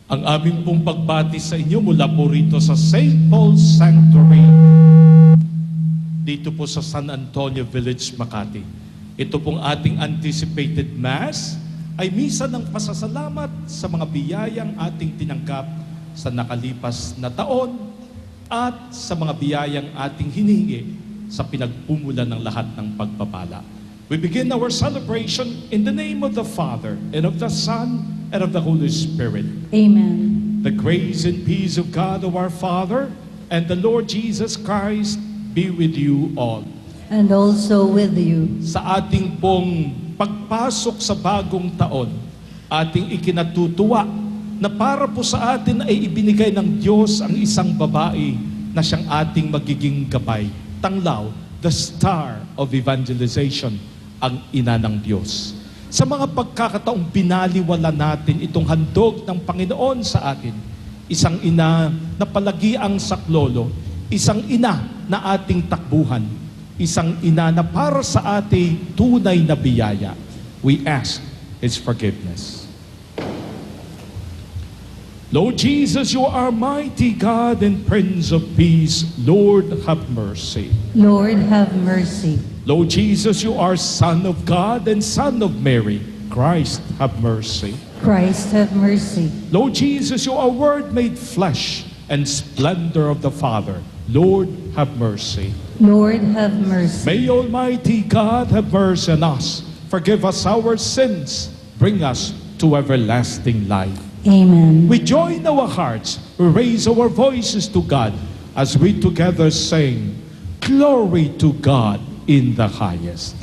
Ang aming pong pagbati sa inyo mula po rito sa St. Paul's Sanctuary, dito po sa San Antonio Village, Makati. Ito pong ating anticipated Mass ay misa ng pasasalamat sa mga biyayang ating tinanggap sa nakalipas na taon at sa mga biyayang ating hiningi sa pinagpumulan ng lahat ng pagpapala. We begin our celebration in the name of the Father, and of the Son, and of the Holy Spirit. Amen. The grace and peace of God, of our Father, and the Lord Jesus Christ be with you all. And also with you. Sa ating pong pagpasok sa bagong taon, ating ikinatutuwa na para po sa atin ay ibinigay ng Diyos ang isang babae na siyang ating magiging gabay. Tanglaw, the star of evangelization, ang ina ng Diyos. Sa mga pagkakataong binaliwala natin itong handog ng Panginoon sa atin, isang ina na palagiang saklolo, isang ina na ating takbuhan, isang ina na para sa ating tunay na biyaya. we ask His forgiveness. Lord Jesus, you are mighty God and Prince of Peace. Lord, have mercy. Lord, have mercy. Lord Jesus, you are Son of God and Son of Mary. Christ, have mercy. Christ, have mercy. Lord Jesus, you are Word made flesh and splendor of the Father. Lord, have mercy. Lord, have mercy. May Almighty God have mercy on us. Forgive us our sins. Bring us to everlasting life. Amen. We join our hearts, we raise our voices to God as we together sing, Glory to God in the highest.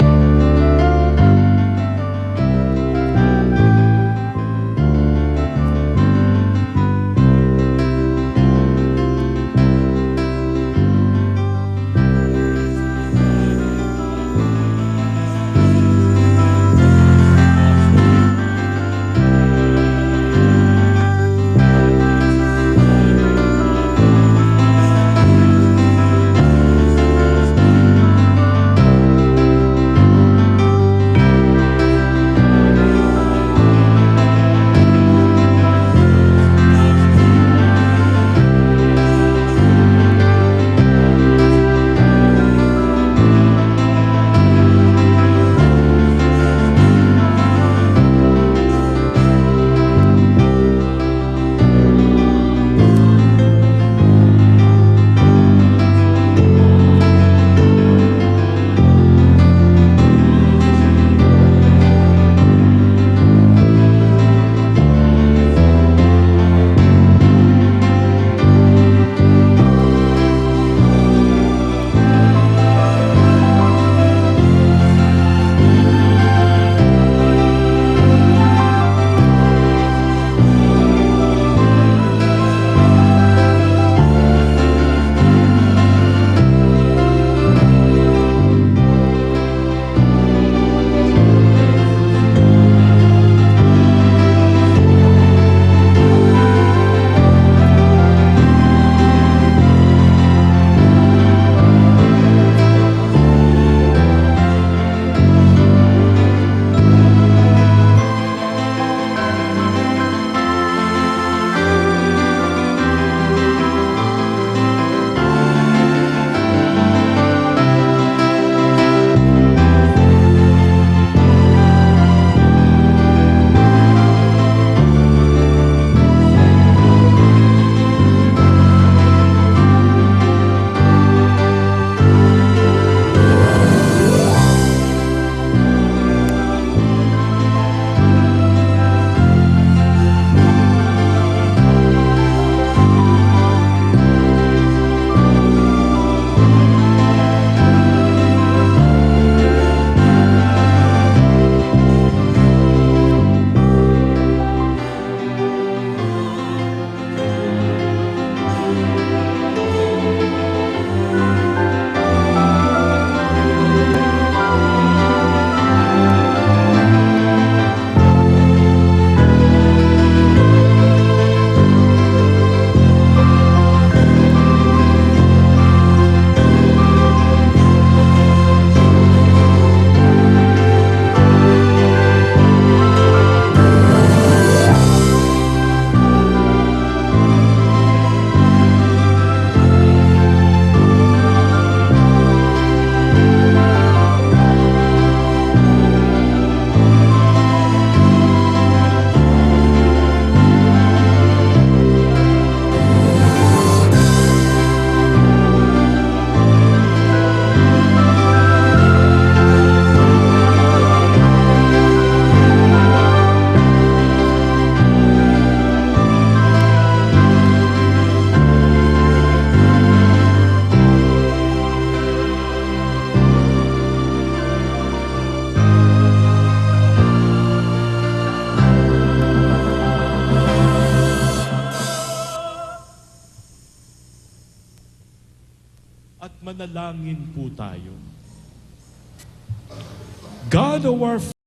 At manalangin po tayo. God of our